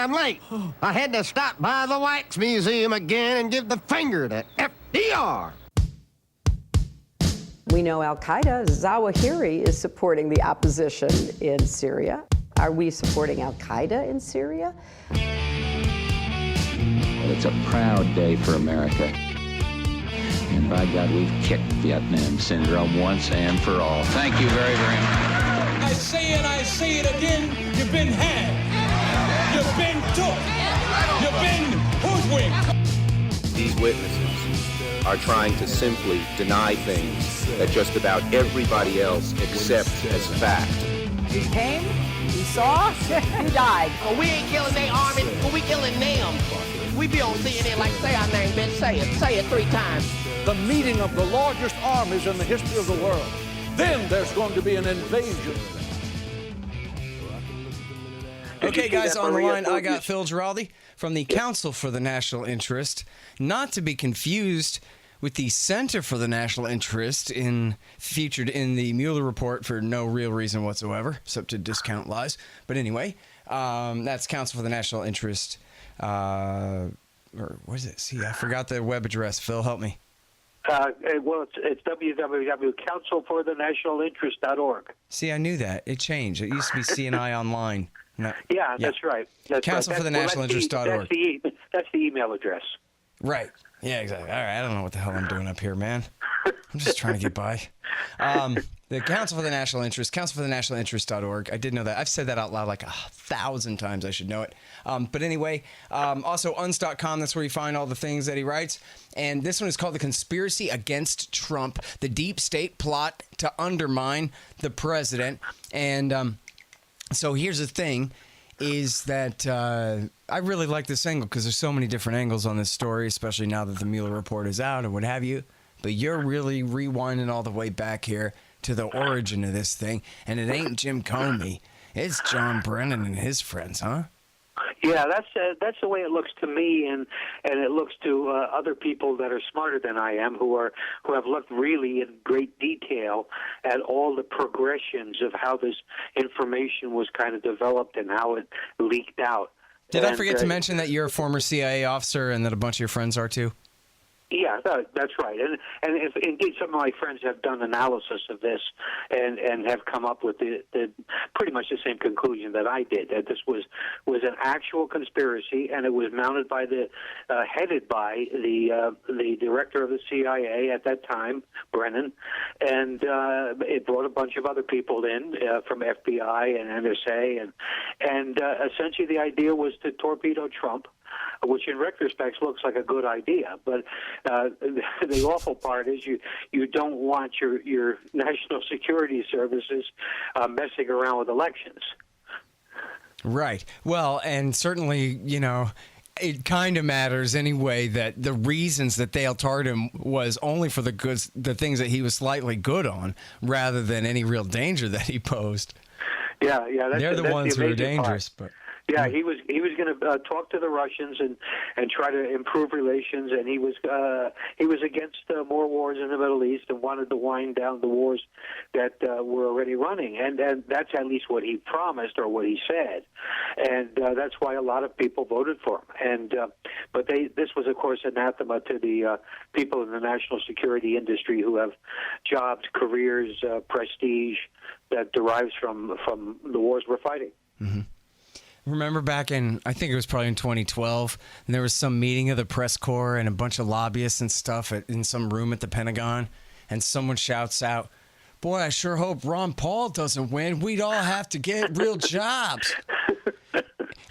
damn late. I had to stop by the Wax Museum again and give the finger to FDR. We know Al-Qaeda, Zawahiri is supporting the opposition in Syria. Are we supporting Al-Qaeda in Syria? Well, it's a proud day for America. And by God, we've kicked Vietnam syndrome once and for all. Thank you very, very much. I say and I say it again, you've been had. You've been took. You've been hoodwinked. These witnesses are trying to simply deny things that just about everybody else accepts as fact. He came, he saw, he died. Well, we ain't killing their army, but we killing them. We be on CNN like, say our name, bitch, say it 3 times. The meeting of the largest armies in the history of the world. Then there's going to be an invasion. Okay, guys, on the line, I got Phil Giraldi from the Council for the National Interest, not to be confused with the Center for the National Interest featured in the Mueller report for no real reason whatsoever, except to discount lies. But anyway, that's Council for the National Interest. Or what is it? See, I forgot the web address. Phil, help me. Well, it's www.councilforthenationalinterest.org. See, I knew that. It changed. It used to be CNI Online. No. Yeah, that's right. Council for the Nationalinterest.org. That's the email address. Right. Yeah, exactly. All right. I don't know what the hell I'm doing up here, man. I'm just trying to get by. The Council for the National Interest, councilforthenationalinterest.org. I did know that. I've said that out loud like 1,000 times. I should know it. But anyway, also uns.com. That's where you find all the things that he writes. And this one is called The Conspiracy Against Trump, the Deep State Plot to Undermine the President. And so here's the thing, is that I really like this angle because there's so many different angles on this story, especially now that the Mueller report is out and what have you. But you're really rewinding all the way back here to the origin of this thing. And it ain't Jim Comey. It's John Brennan and his friends, huh? Yeah, that's the way it looks to me, and it looks to other people that are smarter than I am, who have looked really in great detail at all the progressions of how this information was kind of developed and how it leaked out. Did I forget to mention that you're a former CIA officer and that a bunch of your friends are too? Yeah, that's right. And if, indeed, some of my friends have done analysis of this and have come up with the pretty much the same conclusion that I did, that this was an actual conspiracy, and it was mounted by headed by the director of the CIA at that time, Brennan, and it brought a bunch of other people in from FBI and NSA, and essentially the idea was to torpedo Trump, which in retrospect looks like a good idea. But the awful part is you don't want your national security services messing around with elections. Right. Well, and certainly, it kind of matters anyway that the reasons that they tarred him was only for the things that he was slightly good on, rather than any real danger that he posed. Yeah. They're the ones who are dangerous, but. Yeah, he was going to talk to the Russians and try to improve relations, and he was against more wars in the Middle East and wanted to wind down the wars that were already running, and that's at least what he promised or what he said, and that's why a lot of people voted for him. And but this was, of course, anathema to the people in the national security industry who have jobs, careers, prestige that derives from the wars we're fighting. Mm-hmm. Remember back in, I think it was probably in 2012, and there was some meeting of the press corps and a bunch of lobbyists and stuff in some room at the Pentagon, and someone shouts out, "Boy, I sure hope Ron Paul doesn't win. We'd all have to get real jobs."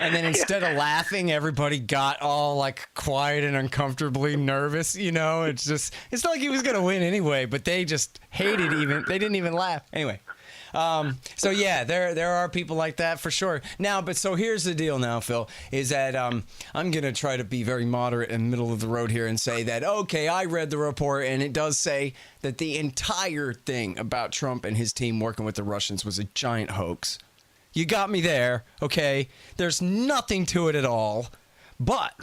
And then instead of laughing, everybody got all like quiet and uncomfortably nervous. It's not like he was going to win anyway, but they just they didn't even laugh. Anyway. So yeah, there are people like that for sure. Now, so here's the deal now, Phil, is that I'm going to try to be very moderate and middle of the road here and say that, okay, I read the report and it does say that the entire thing about Trump and his team working with the Russians was a giant hoax. You got me there, okay? There's nothing to it at all. But,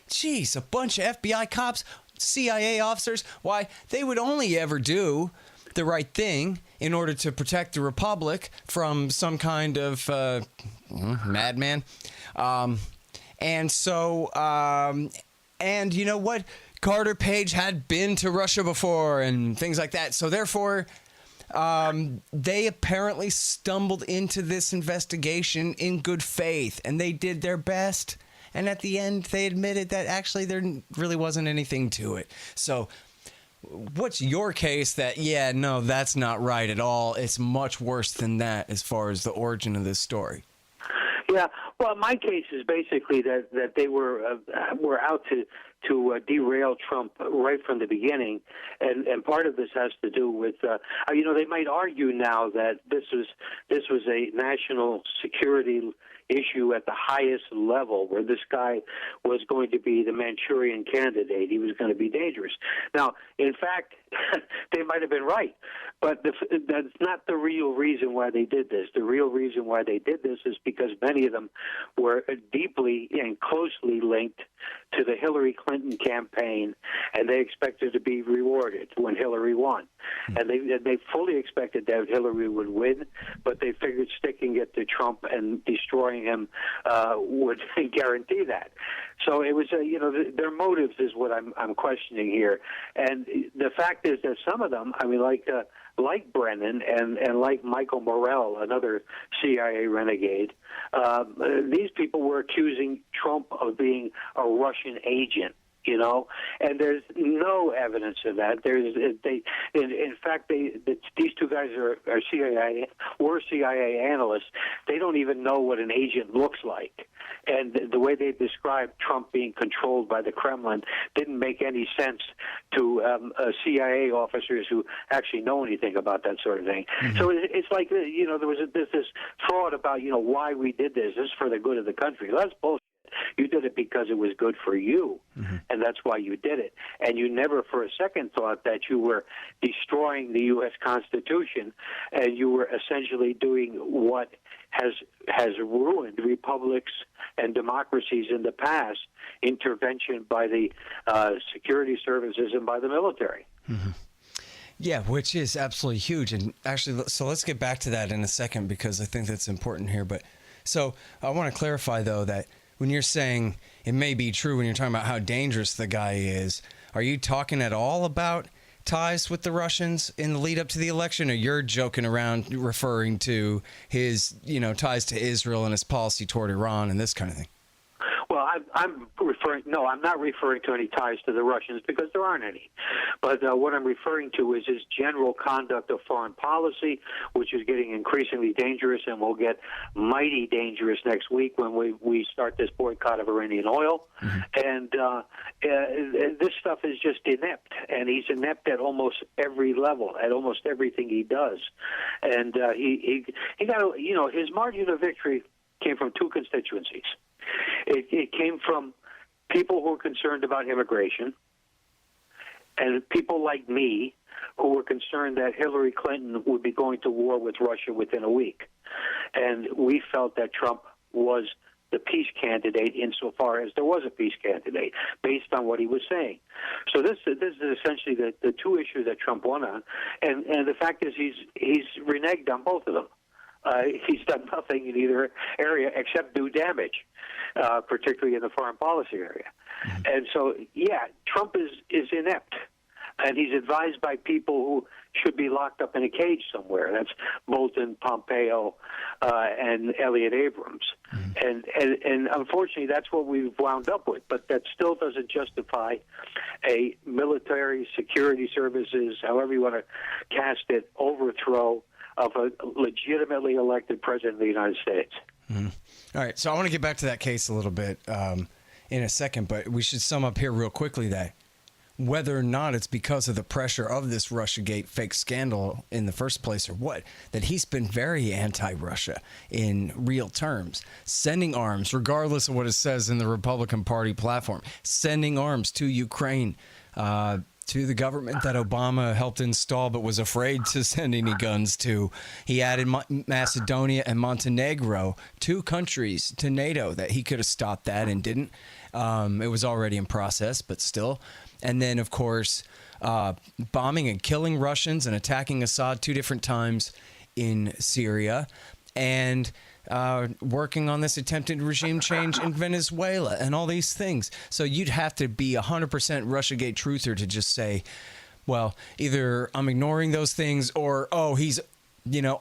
geez, a bunch of FBI cops, CIA officers, why, they would only ever do the right thing in order to protect the republic from some kind of madman. And you know what? Carter Page had been to Russia before and things like that. So therefore, they apparently stumbled into this investigation in good faith, and they did their best. And at the end, they admitted that actually there really wasn't anything to it. So what's your case that, yeah, no, that's not right at all? It's much worse than that as far as the origin of this story. Yeah, well, my case is basically that they were out to derail Trump right from the beginning, and part of this has to do with they might argue now that this was a national security issue at the highest level, where this guy was going to be the Manchurian candidate. He was going to be dangerous. Now, in fact, they might have been right, but that's not the real reason why they did this. The real reason why they did this is because many of them were deeply and closely linked to the Hillary Clinton campaign, and they expected to be rewarded when Hillary won. And they fully expected that Hillary would win, but they figured sticking it to Trump and destroying him would guarantee that. So it was, their motives is what I'm questioning here. And the fact is that some of them, I mean, like Brennan and like Michael Morrell, another CIA renegade, these people were accusing Trump of being a Russian agent. And there's no evidence of that. In fact, these two guys were CIA analysts. They don't even know what an agent looks like. And the way they described Trump being controlled by the Kremlin didn't make any sense to CIA officers who actually know anything about that sort of thing. Mm-hmm. So it's like, there was this thought about, why we did this. This is for the good of the country. Well, that's bullshit. You did it because it was good for you, and that's why you did it. And you never for a second thought that you were destroying the U.S. Constitution, and you were essentially doing what has ruined republics and democracies in the past, intervention by the security services and by the military. Mm-hmm. Yeah, which is absolutely huge. And actually, so let's get back to that in a second, because I think that's important here. But so I want to clarify, though, that when you're saying it may be true when you're talking about how dangerous the guy is, are you talking at all about ties with the Russians in the lead up to the election, or you're joking around referring to his, ties to Israel and his policy toward Iran and this kind of thing? Well, I'm not referring to any ties to the Russians, because there aren't any. But what I'm referring to is his general conduct of foreign policy, which is getting increasingly dangerous and will get mighty dangerous next week when we start this boycott of Iranian oil. Mm-hmm. And this stuff is just inept, and he's inept at almost every level, at almost everything he does. And he got, his margin of victory came from two constituencies. It came from people who were concerned about immigration, and people like me who were concerned that Hillary Clinton would be going to war with Russia within a week. And we felt that Trump was the peace candidate insofar as there was a peace candidate, based on what he was saying. So this is essentially the two issues that Trump won on, and the fact is he's reneged on both of them. He's done nothing in either area except do damage, particularly in the foreign policy area. Mm-hmm. And so, yeah, Trump is inept, and he's advised by people who should be locked up in a cage somewhere. That's Bolton, Pompeo, and Elliott Abrams. Mm-hmm. And unfortunately, that's what we've wound up with. But that still doesn't justify a military security services, however you want to cast it, overthrow of a legitimately elected president of the United States. Mm-hmm. All right, so I want to get back to that case a little bit in a second, but we should sum up here real quickly that whether or not it's because of the pressure of this Russiagate fake scandal in the first place or what, that he's been very anti-Russia in real terms, sending arms, regardless of what it says in the Republican Party platform, sending arms to Ukraine, to the government that Obama helped install but was afraid to send any guns to. He added Macedonia and Montenegro, 2 countries, to NATO that he could have stopped that and didn't. It was already in process, but still. And then, of course, bombing and killing Russians and attacking Assad 2 different times in Syria. And working on this attempted regime change in Venezuela and all these things. So you'd have to be 100% Russiagate truther to just say, well, either I'm ignoring those things or, oh, he's,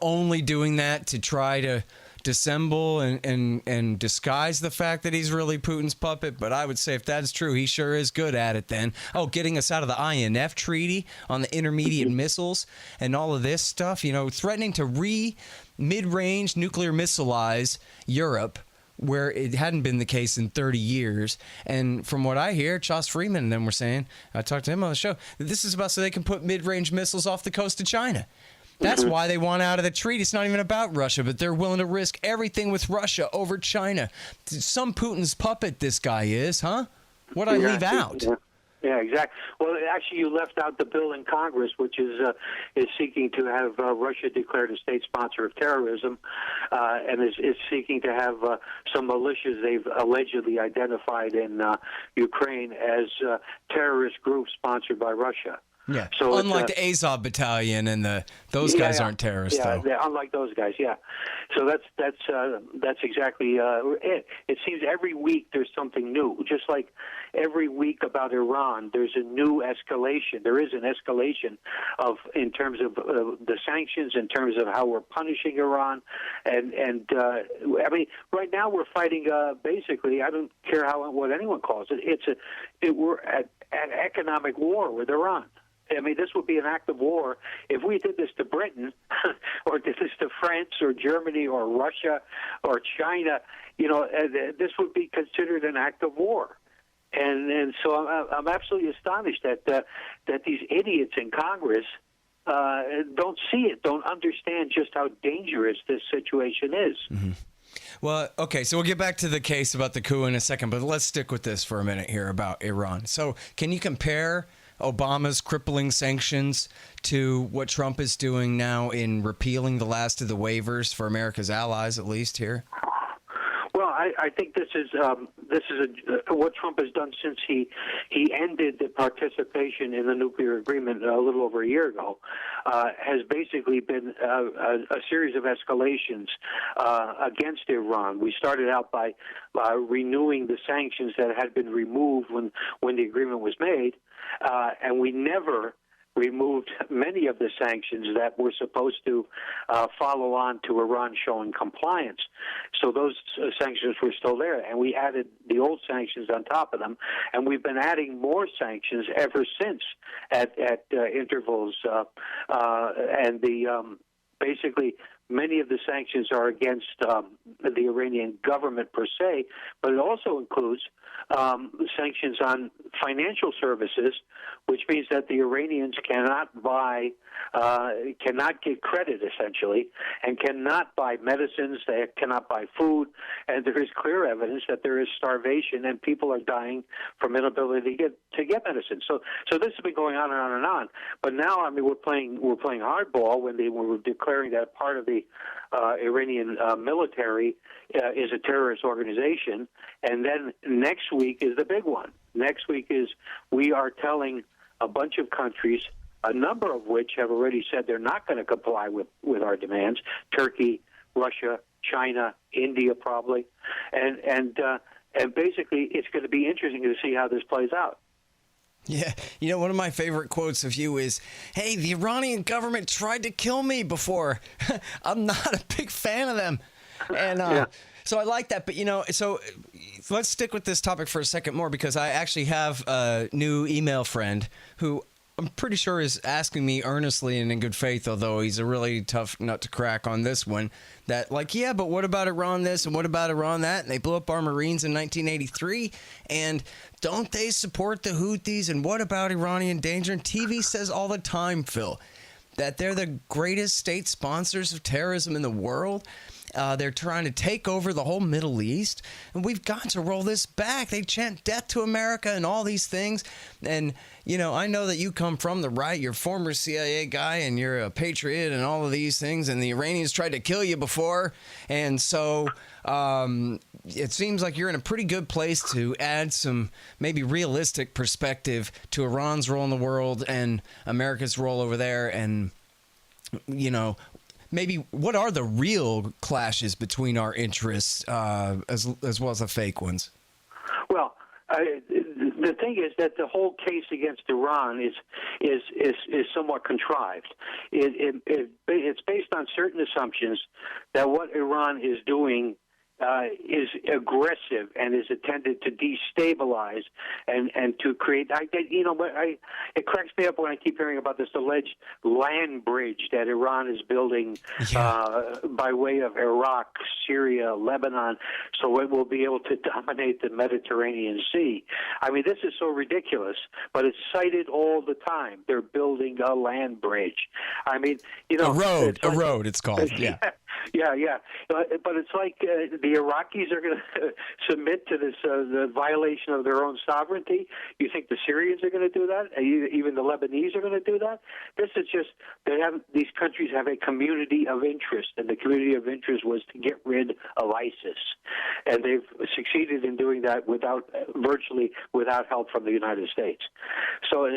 only doing that to try to dissemble and disguise the fact that he's really Putin's puppet. But I would say if that's true, he sure is good at it then. Oh, getting us out of the INF treaty on the intermediate missiles and all of this stuff, threatening to mid-range nuclear missileize Europe, where it hadn't been the case in 30 years. And from what I hear, Charles Freeman and them were saying, I talked to him on the show, that this is about so they can put mid-range missiles off the coast of China. That's why they want out of the treaty. It's not even about Russia, but they're willing to risk everything with Russia over China. Some Putin's puppet this guy is, huh? What'd I leave out? Yeah, exactly. Well, actually, you left out the bill in Congress, which is seeking to have Russia declared a state sponsor of terrorism, and is seeking to have some militias they've allegedly identified in Ukraine as terrorist groups sponsored by Russia. Yeah. So unlike the Azov Battalion and those guys aren't terrorists, though. Yeah, unlike those guys, yeah. So that's exactly it. It seems every week there's something new. Just like every week about Iran, there's a new escalation. There is an escalation in terms of the sanctions, in terms of how we're punishing Iran, and I mean, right now we're fighting basically. I don't care what anyone calls it. We're at economic war with Iran. I mean, this would be an act of war if we did this to Britain or did this to France or Germany or Russia or China. This would be considered an act of war. And so I'm absolutely astonished that these idiots in Congress don't see it, don't understand just how dangerous this situation is. Mm-hmm. Well, okay, so we'll get back to the case about the coup in a second, but let's stick with this for a minute here about Iran. So can you compare Obama's crippling sanctions to what Trump is doing now in repealing the last of the waivers for America's allies, at least here? Well, I think this is what Trump has done since he ended the participation in the nuclear agreement a little over a year ago, has basically been a series of escalations against Iran. We started out by renewing the sanctions that had been removed when the agreement was made, and we never removed many of the sanctions that were supposed to follow on to Iran showing compliance. So those sanctions were still there, and we added the old sanctions on top of them, and we've been adding more sanctions ever since at intervals, and basically many of the sanctions are against the Iranian government per se, but it also includes sanctions on financial services, which means that the Iranians cannot get credit essentially, and cannot buy medicines, they cannot buy food, and there is clear evidence that there is starvation and people are dying from inability to get medicine. So this has been going on and on and on. But now, I mean, we're playing hardball when they were declaring that part of the Iranian military is a terrorist organization, and then next week is the big one. Next week is we are telling a bunch of countries, a number of which have already said they're not going to comply with our demands: Turkey, Russia, China, India, probably, and basically it's going to be interesting to see how this plays out. Yeah, one of my favorite quotes of you is, "Hey, the Iranian government tried to kill me before. I'm not a big fan of them," and yeah. So I like that, but so let's stick with this topic for a second more, because I actually have a new email friend who I'm pretty sure is asking me earnestly and in good faith, although he's a really tough nut to crack on this one, that yeah, but what about Iran this and what about Iran that? And they blew up our Marines in 1983, and don't they support the Houthis? And what about Iranian danger? And TV says all the time, Phil, that they're the greatest state sponsors of terrorism in the world. They're trying to take over the whole Middle East, and we've got to roll this back. They chant death to America and all these things. And, you know, I know that you come from the right. You're a former CIA guy, and you're a patriot and all of these things, and the Iranians tried to kill you before. And so it seems like you're in a pretty good place to add some maybe realistic perspective to Iran's role in the world and America's role over there. And, you know, maybe what are the real clashes between our interests as well as the fake ones? Well, the thing is that the whole case against Iran is somewhat contrived. It's based on certain assumptions that what Iran is doing is aggressive and is intended to destabilize and to create. It cracks me up when I keep hearing about this alleged land bridge that Iran is building by way of Iraq, Syria, Lebanon, so it will be able to dominate the Mediterranean Sea. I mean, this is so ridiculous, but it's cited all the time. They're building a land bridge. I mean, you know, a road. It's called. Yeah. Yeah. But it's like the Iraqis are going to submit to this the violation of their own sovereignty. You think the Syrians are going to do that? Even the Lebanese are going to do that? This is just these countries have a community of interest, and the community of interest was to get rid of ISIS, and they've succeeded in doing that virtually without help from the United States. So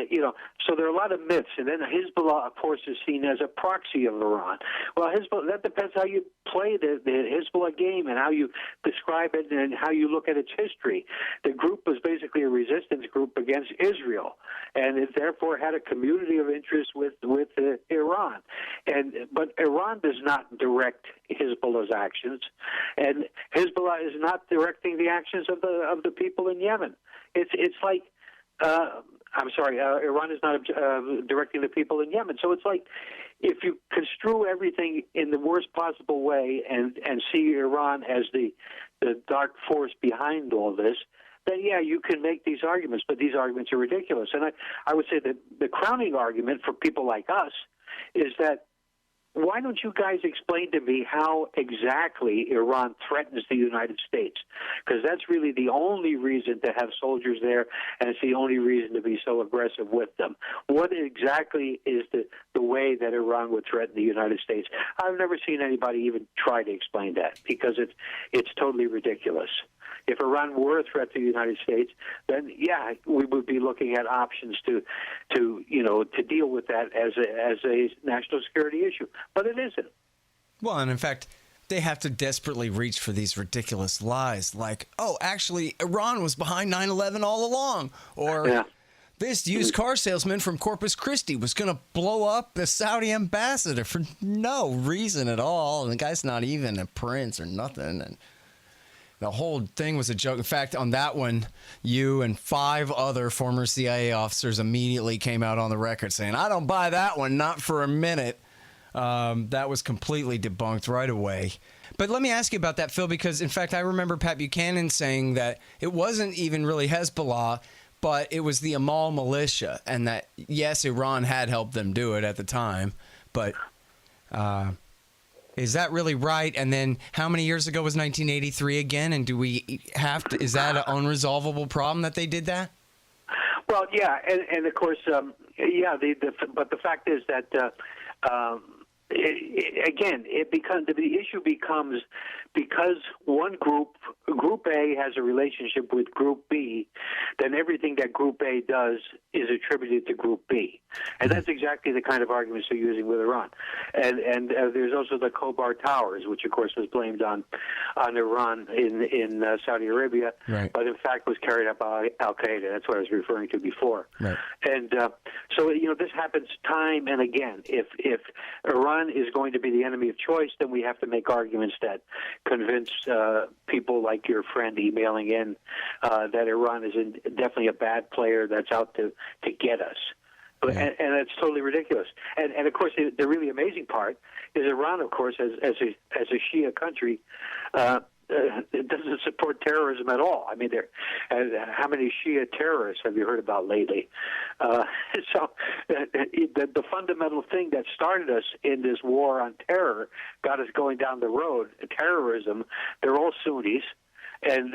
so there are a lot of myths, and then Hezbollah, of course, is seen as a proxy of Iran. Well, Hezbollah, that depends how you play the Hezbollah game and how you describe it and how you look at its history. The group was basically a resistance group against Israel, and it therefore had a community of interest with Iran. But Iran does not direct Hezbollah's actions, and Hezbollah is not directing the actions of the people in Yemen. It's like Iran is not directing the people in Yemen. So it's like, if you construe everything in the worst possible way and see Iran as the dark force behind all this, then yeah, you can make these arguments, but these arguments are ridiculous. And I would say that the crowning argument for people like us is that, why don't you guys explain to me how exactly Iran threatens the United States? Because that's really the only reason to have soldiers there, and it's the only reason to be so aggressive with them. What exactly is the way that Iran would threaten the United States? I've never seen anybody even try to explain that, because it's totally ridiculous. If Iran were a threat to the United States, then yeah, we would be looking at options to deal with that as a national security issue. But it isn't. Well, and in fact, they have to desperately reach for these ridiculous lies, like, oh, actually, Iran was behind 9/11 all along, or this used car salesman from Corpus Christi was going to blow up the Saudi ambassador for no reason at all, and the guy's not even a prince or nothing, and the whole thing was a joke. In fact, on that one, you and 5 other former CIA officers immediately came out on the record saying, I don't buy that one, not for a minute. That was completely debunked right away. But let me ask you about that, Phil, because, in fact, I remember Pat Buchanan saying that it wasn't even really Hezbollah, but it was the Amal militia, and that, yes, Iran had helped them do it at the time, but is that really right? And then how many years ago was 1983 again? And do we have to, is that an unresolvable problem that they did that? Well, yeah, and of course, but the fact is that, the issue becomes, because one Group A has a relationship with Group B, then everything that Group A does is attributed to Group B. And that's exactly the kind of arguments they're using with Iran. And there's also the Khobar Towers, which, of course, was blamed on Iran in Saudi Arabia, right, but in fact was carried out by al-Qaeda. That's what I was referring to before. Right. And so, this happens time and again. If Iran is going to be the enemy of choice, then we have to make arguments that convince people like your friend emailing in that Iran is definitely a bad player that's out to get us. Yeah. And that's totally ridiculous. And of course, the really amazing part is Iran, of course, as a Shia country, it doesn't support terrorism at all. I mean, how many Shia terrorists have you heard about lately? So the fundamental thing that started us in this war on terror, got us going down the road, terrorism, they're all Sunnis, and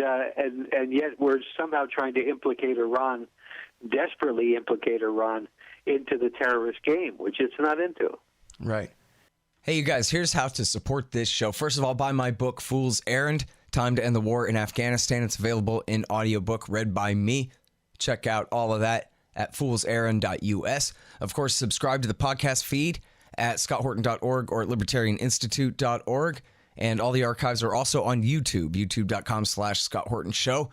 yet we're somehow trying to desperately implicate Iran into the terrorist game, which it's not into. Right. Hey, you guys, here's how to support this show. First of all, buy my book, Fool's Errand, Time to End the War in Afghanistan. It's available in audiobook, read by me. Check out all of that at foolserrand.us. Of course, subscribe to the podcast feed at scotthorton.org or at libertarianinstitute.org. And all the archives are also on YouTube, youtube.com/Scott Horton Show.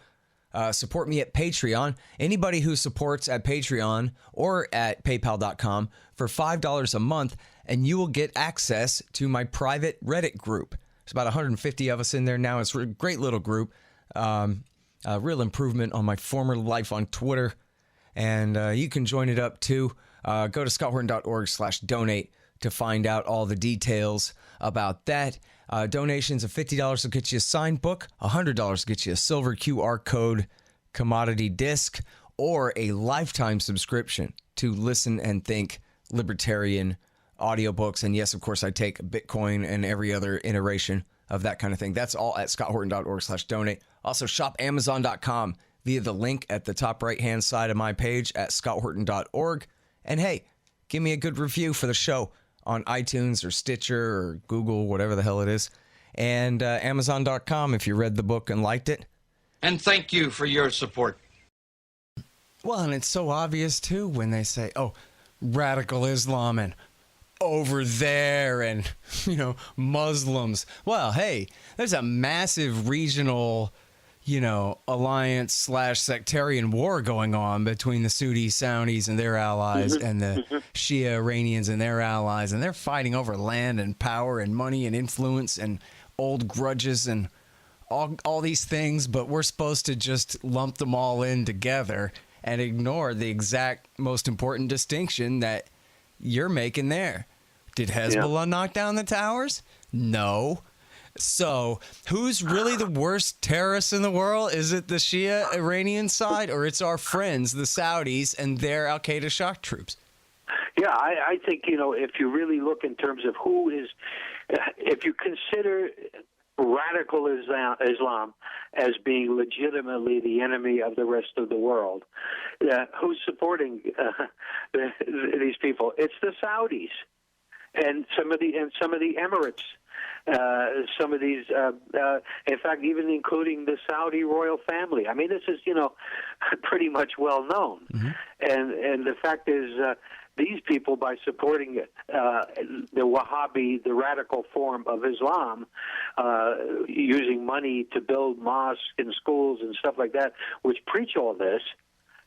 Support me at Patreon. Anybody who supports at Patreon or at paypal.com for $5 a month, and you will get access to my private Reddit group. There's about 150 of us in there now. It's a great little group. A real improvement on my former life on Twitter. And you can join it up too. Go to scotthorton.org/donate to find out all the details about that. Donations of $50 will get you a signed book, $100 will get you a silver QR code commodity disc, or a lifetime subscription to Listen and Think libertarian audiobooks. And yes, of course, I take Bitcoin and every other iteration of that kind of thing. That's all at scotthorton.org/donate. Also, shop Amazon.com via the link at the top right-hand side of my page at scotthorton.org. And hey, give me a good review for the show on iTunes or Stitcher or Google, whatever the hell it is. And Amazon.com if you read the book and liked it. And thank you for your support. Well, and it's so obvious, too, when they say, oh, radical Islam and over there and, Muslims. Well, hey, there's a massive regional, alliance/sectarian war going on between the Sunni Saudis and their allies and the Shia Iranians and their allies. And they're fighting over land and power and money and influence and old grudges and all these things. But we're supposed to just lump them all in together and ignore the exact most important distinction that you're making there. Did Hezbollah knock down the towers? No. So, who's really the worst terrorists in the world? Is it the Shia Iranian side, or it's our friends, the Saudis, and their Al-Qaeda shock troops? Yeah, I think, if you really look in terms of who is, if you consider radical Islam as being legitimately the enemy of the rest of the world, who's supporting these people? It's the Saudis and some of the Emirates. Some of these, in fact, even including the Saudi royal family. I mean, this is, pretty much well known. And the fact is, these people, by supporting the Wahhabi, the radical form of Islam, using money to build mosques and schools and stuff like that, which preach all this,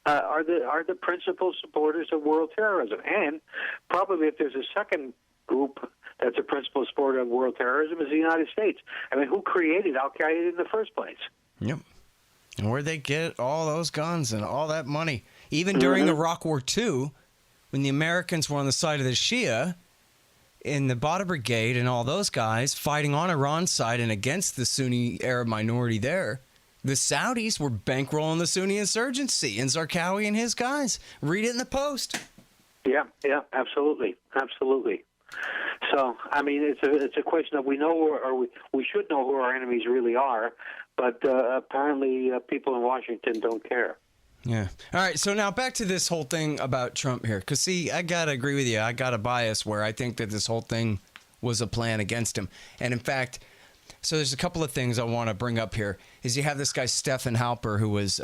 are the principal supporters of world terrorism. And probably if there's a second group that's a principal supporter of world terrorism is the United States. I mean, who created Al-Qaeda in the first place? Yep. And where'd they get all those guns and all that money? Even during Iraq War II, when the Americans were on the side of the Shia, in the Badr Brigade and all those guys fighting on Iran's side and against the Sunni Arab minority there, the Saudis were bankrolling the Sunni insurgency and Zarqawi and his guys. Read it in the Post. Yeah, absolutely. So, I mean, it's a question of we should know who our enemies really are, but apparently people in Washington don't care. Yeah. All right, so now back to this whole thing about Trump here. Because, see, I got to agree with you. I got a bias where I think that this whole thing was a plan against him. And, in fact, so there's a couple of things I want to bring up here. Is you have this guy, Stephen Halper, who was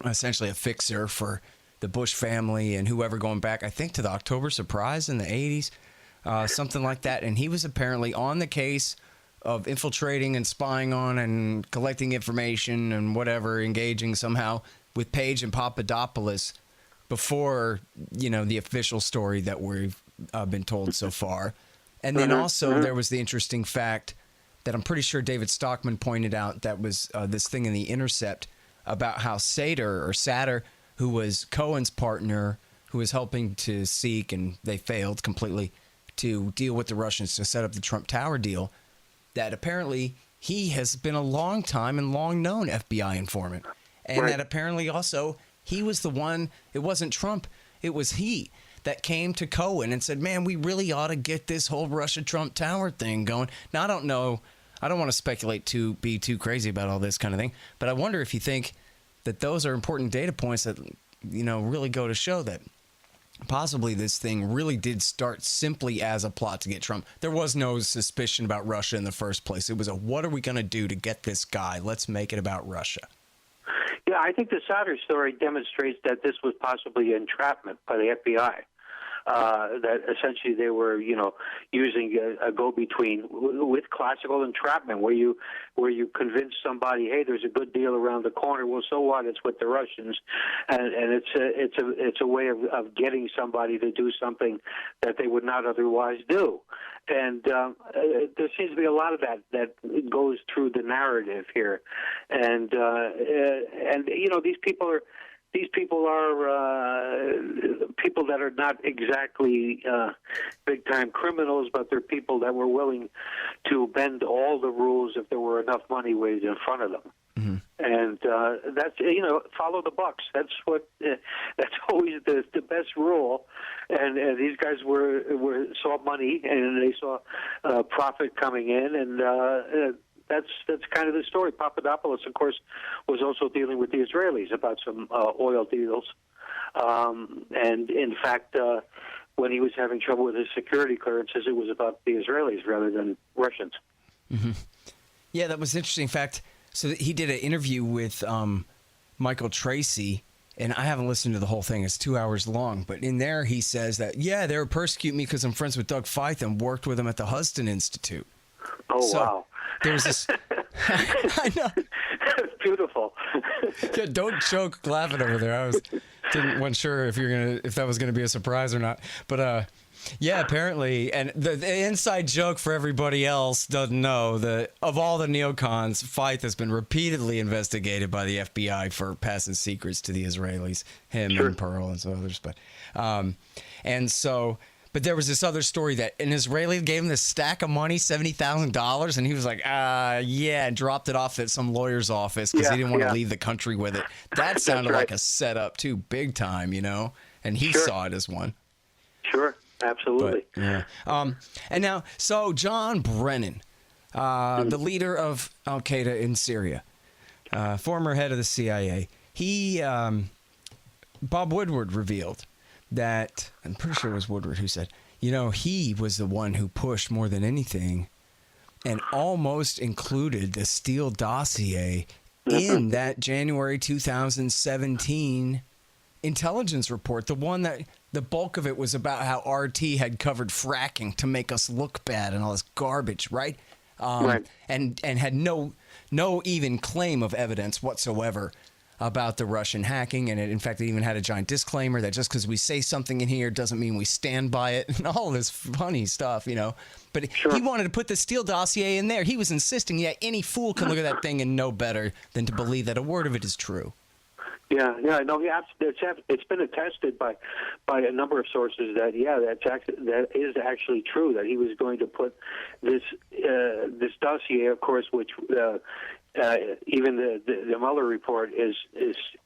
essentially a fixer for the Bush family and whoever going back, I think, to the October Surprise in the 80s. Something like that. And he was apparently on the case of infiltrating and spying on and collecting information and whatever, engaging somehow with Page and Papadopoulos before, the official story that we've been told so far. And then also there was the interesting fact that I'm pretty sure David Stockman pointed out that was this thing in The Intercept about how Sater, who was Cohen's partner, who was helping to seek, and they failed completely, to deal with the Russians to set up the Trump Tower deal, that apparently he has been a long time and long known FBI informant. And that apparently also he was the one, it wasn't Trump, it was he that came to Cohen and said, man, we really ought to get this whole Russia-Trump tower thing going. Now, I don't know, I don't want to speculate be too crazy about all this kind of thing, but I wonder if you think that those are important data points that, really go to show that possibly this thing really did start simply as a plot to get Trump. There was no suspicion about Russia in the first place. It was what are we going to do to get this guy? Let's make it about Russia. Yeah, I think the Sauder story demonstrates that this was possibly entrapment by the FBI. That essentially they were, using a go-between with classical entrapment, where you convince somebody, hey, there's a good deal around the corner. Well, so what? It's with the Russians, and it's a way of getting somebody to do something that they would not otherwise do. And there seems to be a lot of that goes through the narrative here, and these people are people that are not exactly big-time criminals, but they're people that were willing to bend all the rules if there were enough money waited in front of them. Mm-hmm. And that's follow the bucks. That's always the best rule. And these guys saw money and they saw profit coming in, and that's kind of the story. Papadopoulos, of course, was also dealing with the Israelis about some oil deals. And in fact, when he was having trouble with his security clearances, it was about the Israelis rather than Russians. Mm-hmm. Yeah, that was interesting. In fact, so he did an interview with Michael Tracy, and I haven't listened to the whole thing. It's 2 hours long. But in there, he says that, they were persecuting me because I'm friends with Doug Feith and worked with him at the Huston Institute. Oh, wow. There was this. I know. That's beautiful. Yeah, don't choke laughing over there. I wasn't sure if that was gonna be a surprise or not. But apparently, and the inside joke for everybody else doesn't know of all the neocons, Feith has been repeatedly investigated by the FBI for passing secrets to the Israelis, him and Pearl and some others. But there was this other story that an Israeli gave him this stack of money, $70,000, and he was like, and dropped it off at some lawyer's office because he didn't want to leave the country with it. That sounded like a setup, too, big time, and he saw it as one. Sure, absolutely. But, and now, so John Brennan, the leader of al-Qaeda in Syria, former head of the CIA, Bob Woodward revealed that, I'm pretty sure it was Woodward who said, he was the one who pushed more than anything and almost included the Steele dossier in that January 2017 intelligence report, the one that the bulk of it was about how RT had covered fracking to make us look bad and all this garbage, right? And had no even claim of evidence whatsoever about the Russian hacking, and in fact, it even had a giant disclaimer that just because we say something in here doesn't mean we stand by it, and all this funny stuff, But he wanted to put the Steele dossier in there. He was insisting, any fool can look at that thing and know better than to believe that a word of it is true. No, it's been attested by a number of sources that that is actually true, that he was going to put this dossier, of course, which even the Mueller report is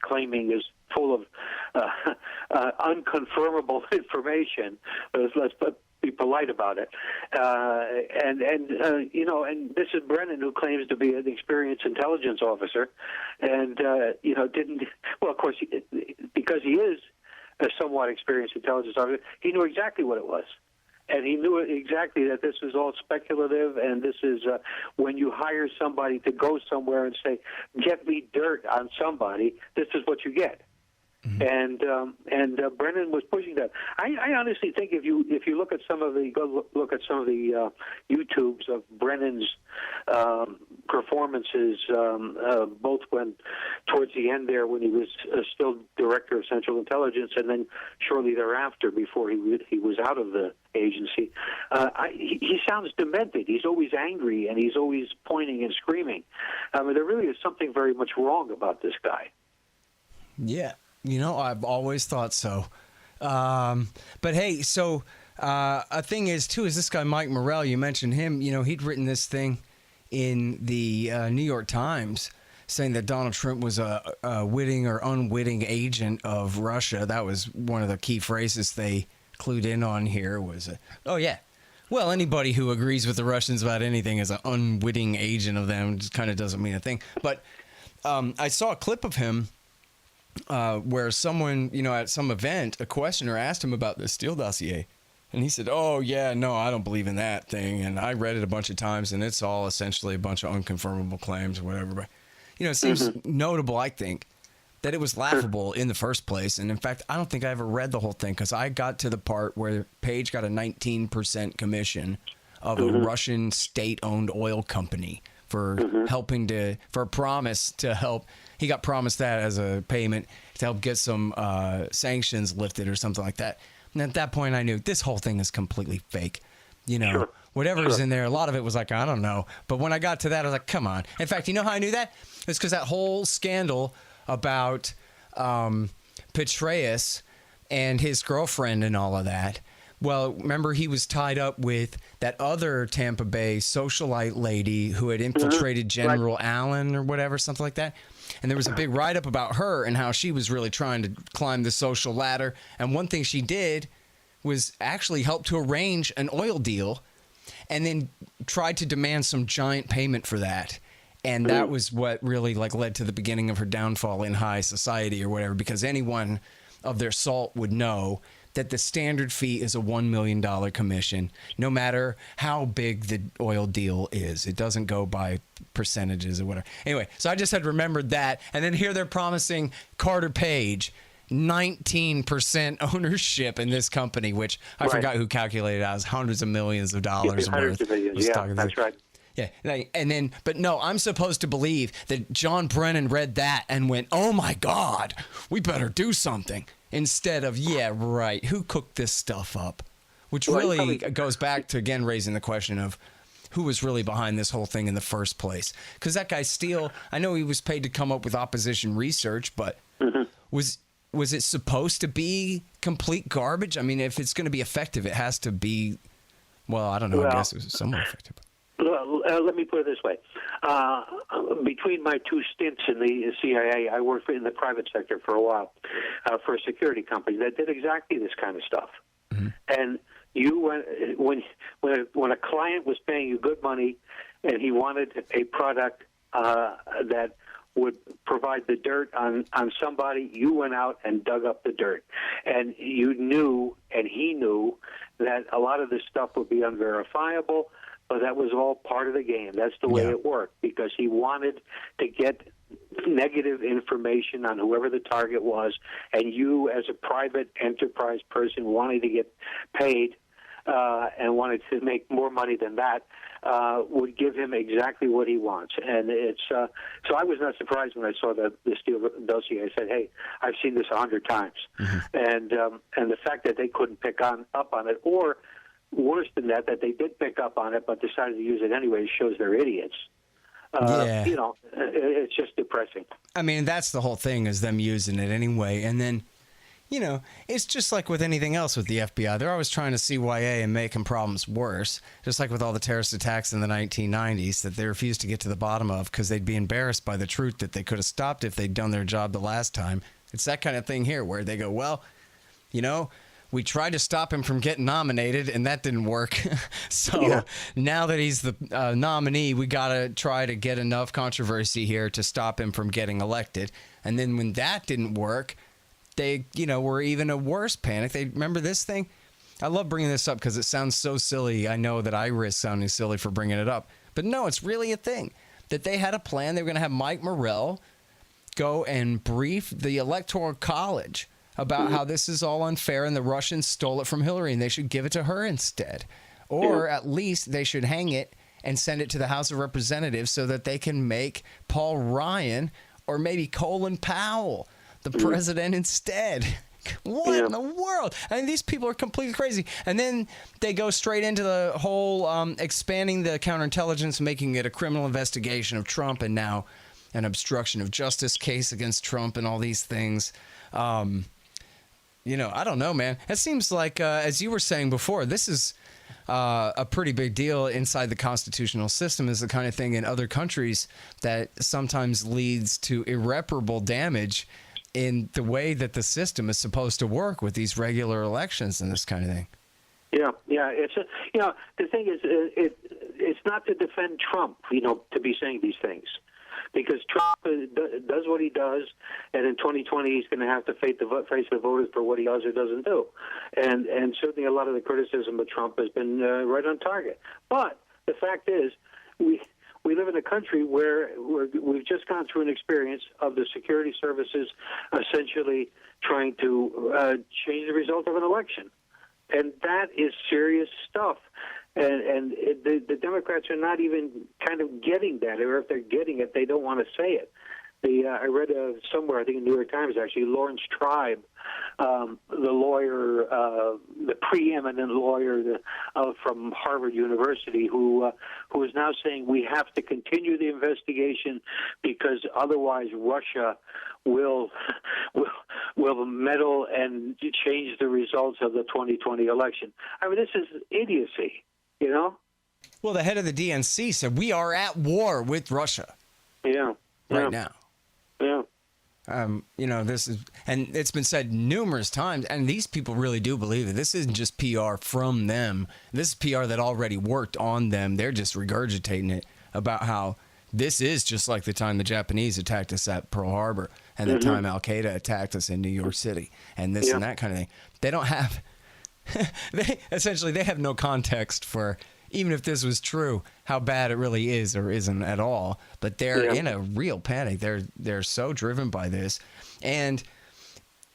claiming is full of unconfirmable information. Let's be polite about it. And this is Brennan, who claims to be an experienced intelligence officer, and didn't. Well, of course, because he is a somewhat experienced intelligence officer, he knew exactly what it was. And he knew exactly that this is all speculative, and this is when you hire somebody to go somewhere and say, get me dirt on somebody, this is what you get. Mm-hmm. And Brennan was pushing that. I honestly think if you look at some of the YouTubes of Brennan's performances, both when towards the end there when he was still director of Central Intelligence, and then shortly thereafter before he was out of the agency, he sounds demented. He's always angry and he's always pointing and screaming. I mean, there really is something very much wrong about this guy. Yeah. I've always thought so. But hey, so a thing is, too, is this guy Mike Morrell, you mentioned him, he'd written this thing in the New York Times saying that Donald Trump was a witting or unwitting agent of Russia. That was one of the key phrases they clued in on here was, oh, yeah. Well, anybody who agrees with the Russians about anything is an unwitting agent of them. Just kind of doesn't mean a thing. But I saw a clip of him where someone, at some event, a questioner asked him about the Steele dossier. And he said, oh, yeah, no, I don't believe in that thing. And I read it a bunch of times, and it's all essentially a bunch of unconfirmable claims or whatever. But, it seems notable, I think, that it was laughable in the first place. And, in fact, I don't think I ever read the whole thing because I got to the part where Page got a 19% commission of a Russian state-owned oil company for for a promise to help. He got promised that as a payment to help get some sanctions lifted or something like that. And at that point, I knew this whole thing is completely fake. Whatever is in there, a lot of it was like, I don't know. But when I got to that, I was like, come on. In fact, you know how I knew that? It's because that whole scandal about Petraeus and his girlfriend and all of that. Well, remember he was tied up with that other Tampa Bay socialite lady who had infiltrated General Allen or whatever, something like that. And there was a big write-up about her and how she was really trying to climb the social ladder. And one thing she did was actually help to arrange an oil deal and then tried to demand some giant payment for that. And that was what really led to the beginning of her downfall in high society or whatever, because anyone of their salt would know that the standard fee is a $1 million commission, no matter how big the oil deal is. It doesn't go by percentages or whatever. Anyway, so I just had remembered that. And then here they're promising Carter Page 19% ownership in this company, which I forgot who calculated out as hundreds of millions of dollars hundreds worth. of millions, that's right. Yeah, and then, but no, I'm supposed to believe that John Brennan read that and went, oh my God, we better do something. Instead of, yeah, right, who cooked this stuff up? Which really goes back to, again, raising the question of who was really behind this whole thing in the first place. Because that guy Steele, I know he was paid to come up with opposition research, but was it supposed to be complete garbage? I mean, if it's going to be effective, it has to be, well, I don't know, I guess it was somewhat effective. Let me put it this way. Between my two stints in the CIA, I worked in the private sector for a while for a security company that did exactly this kind of stuff. And when a client was paying you good money and he wanted a product that would provide the dirt on somebody, you went out and dug up the dirt. And you knew, and he knew, that a lot of this stuff would be unverifiable, but that was all part of the game. That's the way it worked, because he wanted to get negative information on whoever the target was, and you, as a private enterprise person wanting to get paid and wanted to make more money than that, would give him exactly what he wants. And it's so I was not surprised when I saw the Steele dossier. I said, hey, I've seen this 100 times. And the fact that they couldn't pick up on it, or worse than that they did pick up on it but decided to use it anyway, shows they're idiots. It's just depressing. I mean, that's the whole thing, is them using it anyway. And then, it's just like with anything else with the FBI. They're always trying to CYA and making problems worse, just like with all the terrorist attacks in the 1990s that they refused to get to the bottom of because they'd be embarrassed by the truth that they could have stopped if they'd done their job the last time. It's that kind of thing here where they go, well, we tried to stop him from getting nominated, and that didn't work. So now that he's the nominee, we got to try to get enough controversy here to stop him from getting elected. And then when that didn't work, they, were even a worse panic. They remember this thing? I love bringing this up because it sounds so silly. I know that I risk sounding silly for bringing it up. But no, it's really a thing. That they had a plan. They were going to have Mike Morrell go and brief the Electoral College about how this is all unfair and the Russians stole it from Hillary and they should give it to her instead. Or at least they should hang it and send it to the House of Representatives so that they can make Paul Ryan or maybe Colin Powell the president instead. What in the world? I mean, these people are completely crazy. And then they go straight into the whole expanding the counterintelligence, making it a criminal investigation of Trump, and now an obstruction of justice case against Trump and all these things. I don't know, man. It seems like, as you were saying before, this is a pretty big deal inside the constitutional system is the kind of thing in other countries that sometimes leads to irreparable damage in the way that the system is supposed to work with these regular elections and this kind of thing. Yeah. It's the thing is, it's not to defend Trump, to be saying these things, because Trump does what he does, and in 2020 he's going to have to face the voters for what he does or doesn't do, and certainly a lot of the criticism of Trump has been right on target. But the fact is, we live in a country where we've just gone through an experience of the security services essentially trying to change the result of an election. And that is serious stuff. And the Democrats are not even kind of getting that, or if they're getting it, they don't want to say it. I read somewhere, I think in the New York Times actually, Lawrence Tribe, the lawyer, the preeminent lawyer from Harvard University, who is now saying we have to continue the investigation because otherwise Russia will meddle and change the results of the 2020 election. I mean, this is idiocy, Well, the head of the DNC said we are at war with Russia. Yeah. Right now. Yeah. This is, and it's been said numerous times, and these people really do believe it. This isn't just PR from them. This is PR that already worked on them. They're just regurgitating it about how this is just like the time the Japanese attacked us at Pearl Harbor and the time Al Qaeda attacked us in New York City and this and that kind of thing. They don't have, they have no context for, even if this was true, how bad it really is or isn't at all. But they're in a real panic. They're so driven by this. And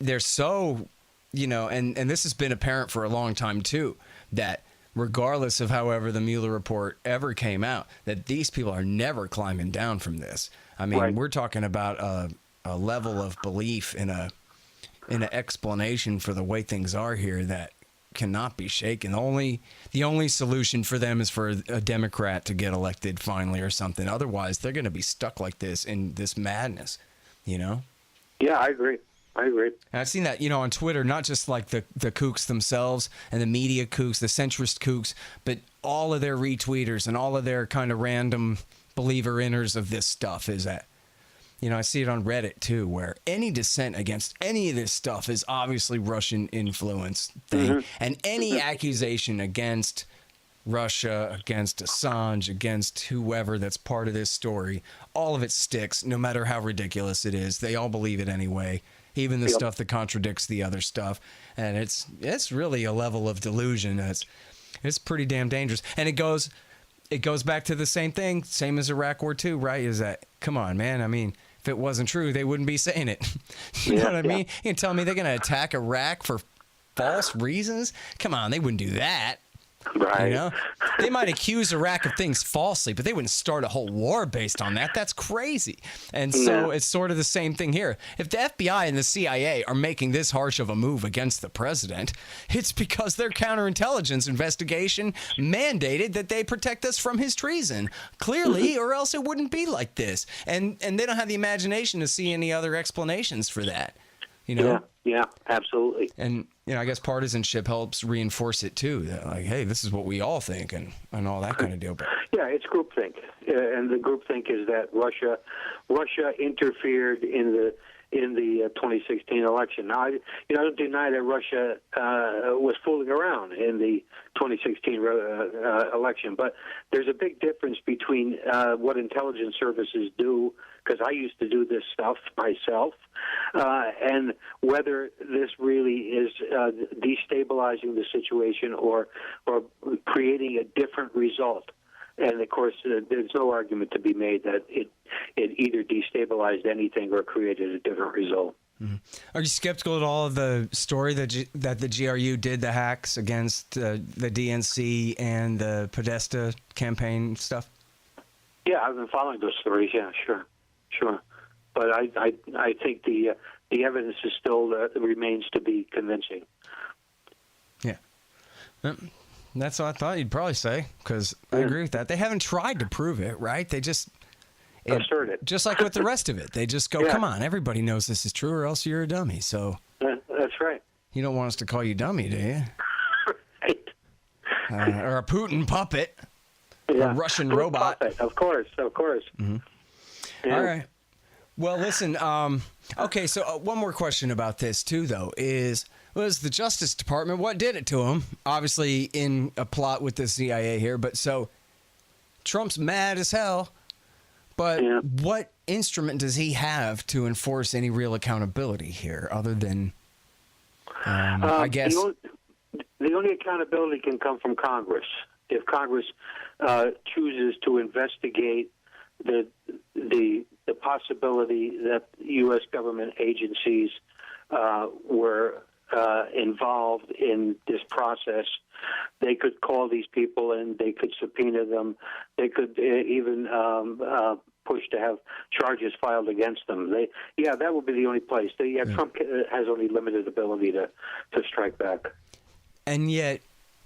they're so, and this has been apparent for a long time too, that regardless of however the Mueller report ever came out, that these people are never climbing down from this. I mean, we're talking about a level of belief in an explanation for the way things are here that cannot be shaken. The only solution for them is for a Democrat to get elected finally or something. Otherwise, they're going to be stuck like this in this madness, Yeah, I agree. And I've seen that, on Twitter, not just like the kooks themselves and the media kooks, the centrist kooks, but all of their retweeters and all of their kind of random believer-inners of this stuff is that, I see it on Reddit too, where any dissent against any of this stuff is obviously Russian influence thing. And any accusation against Russia, against Assange, against whoever that's part of this story, all of it sticks, no matter how ridiculous it is. They all believe it anyway. Even the stuff that contradicts the other stuff. And it's really a level of delusion it's pretty damn dangerous. And it goes back to the same thing, same as Iraq War II, right? Is that, come on, man. I mean, if it wasn't true, they wouldn't be saying it. You know what I mean? You can tell me they're going to attack Iraq for false reasons? Come on, they wouldn't do that. Right. They might accuse Iraq of things falsely, but they wouldn't start a whole war based on that. That's crazy. And so it's sort of the same thing here. If the FBI and the CIA are making this harsh of a move against the president, it's because their counterintelligence investigation mandated that they protect us from his treason. Clearly, or else it wouldn't be like this. And they don't have the imagination to see any other explanations for that. Yeah, absolutely. And, I guess partisanship helps reinforce it, too. That, like, hey, this is what we all think and all that kind of deal. But yeah, it's groupthink. And the groupthink is that Russia interfered in the 2016 election. Now, I don't deny that Russia was fooling around in the 2016 election, but there's a big difference between what intelligence services do, because I used to do this stuff myself, and whether this really is destabilizing the situation or creating a different result. And, of course, there's no argument to be made that it either destabilized anything or created a different result. Mm-hmm. Are you skeptical at all of the story that the GRU did the hacks against the DNC and the Podesta campaign stuff? Yeah, I've been following those stories. Yeah, sure. But I think the evidence is still remains to be convincing. Yeah. That's what I thought you'd probably say, because I agree with that. They haven't tried to prove it, right? They just assert it. Just like with the rest of it. They just go, come on, everybody knows this is true or else you're a dummy. So that's right. You don't want us to call you dummy, do you? Right. or a Putin puppet, Yeah. a Russian Putin robot. puppet, of course. Mm-hmm. Yeah. All right. Well, listen. Okay, so one more question about this too, though, was the Justice Department, what did it to him? Obviously, in a plot with the CIA here, but so Trump's mad as hell. But what instrument does he have to enforce any real accountability here, other than, I guess? The only accountability can come from Congress. If Congress chooses to investigate the possibility that U.S. government agencies were involved in this process, they could call these people and they could subpoena them. They could even push to have charges filed against them. That would be the only place. Trump has only limited ability to strike back. And yet,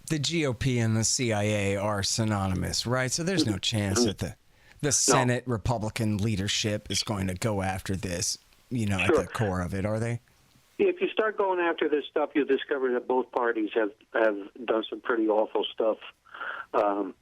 the GOP and the CIA are synonymous, right? So there's no chance that the Senate Republican leadership is going to go after this, at the core of it, are they? If you start going after this stuff, you'll discover that both parties have done some pretty awful stuff on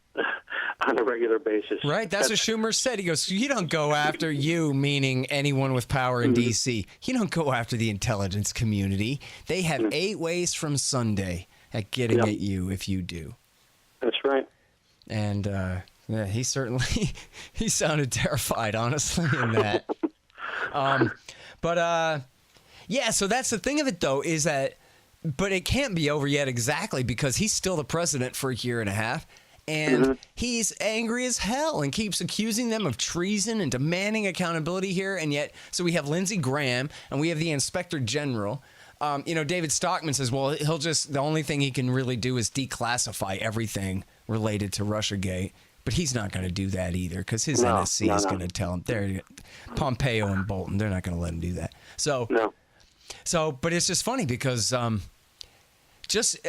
a regular basis. Right, that's what Schumer said. He goes, you don't go after you, meaning anyone with power in D.C. You don't go after the intelligence community. They have 8 ways from Sunday at getting at you if you do. That's right. And he certainly, he sounded terrified, honestly, in that. Yeah, so that's the thing of it, though, is that, but it can't be over yet exactly because he's still the president for a year and a half, and he's angry as hell and keeps accusing them of treason and demanding accountability here, and yet, so we have Lindsey Graham, and we have the Inspector General. David Stockman says, well, the only thing he can really do is declassify everything related to Russiagate. But he's not going to do that either because his NSC is going to tell him. Pompeo and Bolton, they're not going to let him do that. But it's just funny because just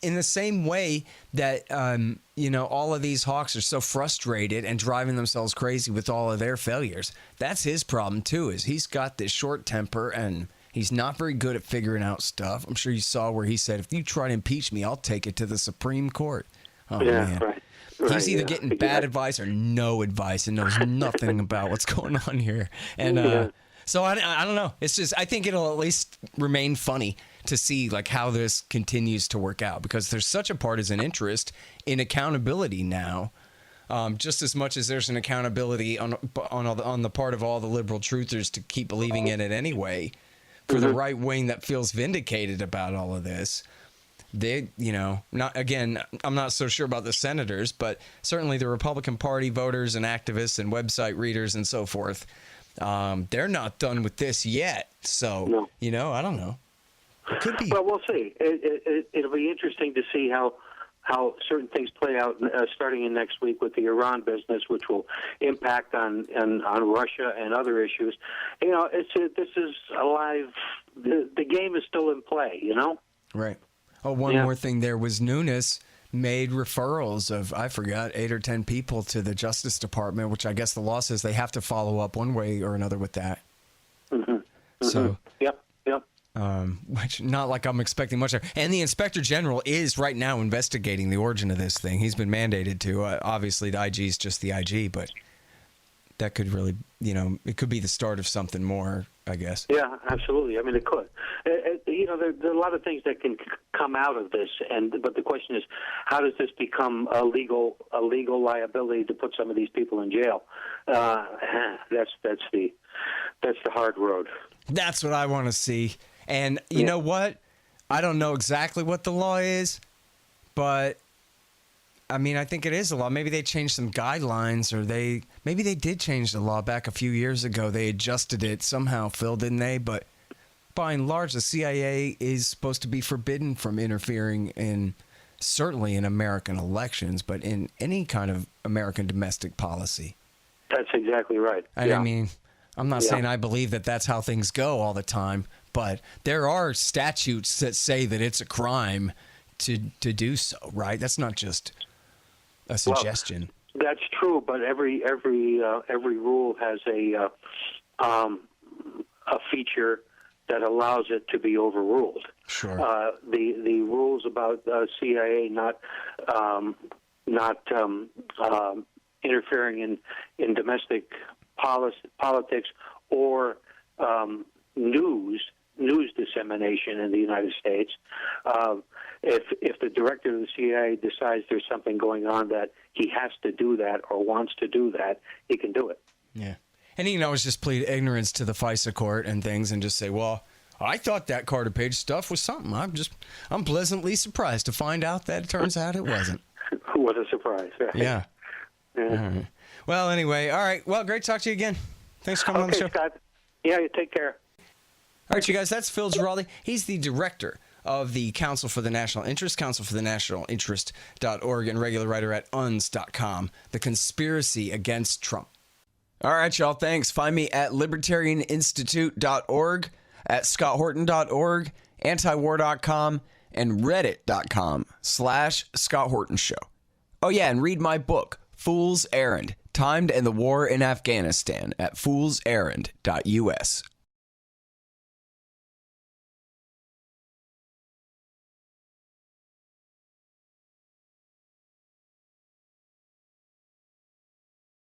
in the same way that, all of these hawks are so frustrated and driving themselves crazy with all of their failures, that's his problem too, is he's got this short temper and he's not very good at figuring out stuff. I'm sure you saw where he said, if you try to impeach me, I'll take it to the Supreme Court. Oh, man. Right. He's either getting bad advice or no advice and knows nothing about what's going on here. And so I don't know. It's just, I think it'll at least remain funny to see like how this continues to work out because there's such a partisan interest in accountability now, just as much as there's an accountability on the part of all the liberal truthers to keep believing in it anyway. For the right wing that feels vindicated about all of this. They, I'm not so sure about the senators, but certainly the Republican Party voters and activists and website readers and so forth, they're not done with this yet. So, I don't know. It could be. Well, we'll see. It'll be interesting to see how certain things play out starting in next week with the Iran business, which will impact on Russia and other issues. This is alive. The game is still in play, Right. Oh, one more thing. There was Nunes made referrals of, I forgot, 8 or 10 people to the Justice Department, which I guess the law says they have to follow up one way or another with that. So, Yep. which not like I'm expecting much. And the Inspector General is right now investigating the origin of this thing. He's been mandated to. Obviously, the IG is just the IG, but that could really, it could be the start of something more, I guess. Yeah, absolutely. I mean, it could. There are a lot of things that can come out of this, but the question is, how does this become a legal liability to put some of these people in jail? That's the hard road. That's what I want to see. And you know what? I don't know exactly what the law is, but I mean, I think it is a law. Maybe they changed some guidelines, or maybe they did change the law back a few years ago. They adjusted it somehow, Phil, didn't they? But by and large, the CIA is supposed to be forbidden from interfering in, certainly in American elections, but in any kind of American domestic policy. That's exactly right. And I mean, I'm not saying I believe that that's how things go all the time, but there are statutes that say that it's a crime to do so, right? That's not just a suggestion. Well, that's true, but every rule has a feature that allows it to be overruled. Sure. The rules about CIA not not interfering in domestic politics or news dissemination in the United States. If the director of the CIA decides there's something going on that he has to do that or wants to do that, he can do it. Yeah. And he can always just plead ignorance to the FISA court and things and just say, well, I thought that Carter Page stuff was something. I'm pleasantly surprised to find out that it turns out it wasn't. What a surprise. Right? Yeah. Yeah. All right. Well, anyway, all right. Well, great to talk to you again. Thanks for coming on the show. Scott. Yeah, you take care. All right, you guys, that's Phil Giraldi. He's the director of the Council for the National Interest, councilforthenationalinterest.org, and regular writer at uns.com, The Conspiracy Against Trump. All right, y'all, thanks. Find me at libertarianinstitute.org, at scotthorton.org, antiwar.com, and reddit.com/Scott Horton Show. Oh, yeah, and read my book, Fool's Errand, Time to End the War in Afghanistan, at foolserrand.us.